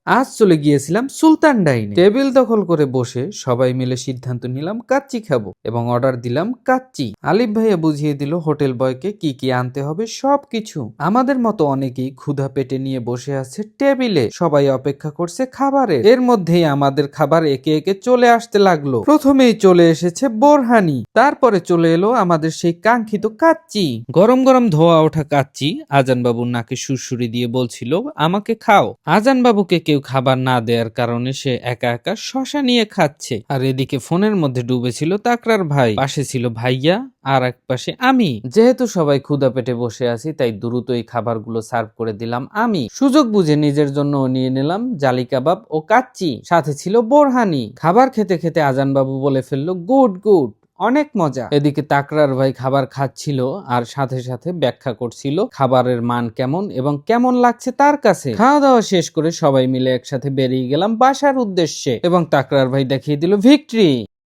আজ চলে গিয়েছিলাম সুলতান ডাইনে। টেবিল দখল করে বসে সবাই মিলে সিদ্ধান্ত নিলাম কাচ্চি খাবো এবং অর্ডার দিলাম কাচ্চি। আলিফ ভাইয়া বুঝিয়ে দিল হোটেল বয়কে কি কি আনতে হবে সবকিছু। আমাদের মতো অনেকেই ক্ষুধা পেটে নিয়ে বসে আছে টেবিলে, সবাই অপেক্ষা করছে খাবারের। এর মধ্যেই আমাদের খাবার একে একে চলে আসতে লাগলো। প্রথমেই চলে এসেছে বোরহানি, তারপরে চলে এলো আমাদের সেই কাঙ্ক্ষিত কাচ্চি। গরম গরম ধোয়া ওঠা কাচ্চি আজান বাবুর নাকে সুরসুরি দিয়ে বলছিল আমাকে খাও। আজান বাবুকে কেউ খাবার না দেওয়ার কারণে সে একা একা শশা নিয়ে খাচ্ছে। আর এদিকে ফোনের মধ্যে ডুবেছিল তাকরার ভাই, পাশে ছিল ভাইয়া আর এক পাশে আমি। যেহেতু সবাই ক্ষুধা পেটে বসে আছি তাই দ্রুত এই খাবারগুলো সার্ভ করে দিলাম আমি। সুযোগ বুঝে নিজের জন্য নিয়ে নিলাম জালি কাবাব ও কাচ্চি, সাথে ছিল বোরহানি। খাবার খেতে খেতে আজান বাবু বলে ফেললো গুড গুড, অনেক মজা। এদিকে তাকরার ভাই খাবার খাচ্ছিল আর সাথে সাথে ব্যাখ্যা করছিল খাবারের মান কেমন এবং কেমন লাগছে তার কাছে। খাওয়া দাওয়া শেষ করে সবাই মিলে একসাথে বেরিয়ে গেলাম বাসার উদ্দেশ্যে এবং তাকরার ভাই দেখিয়ে দিল ভিক্টরি।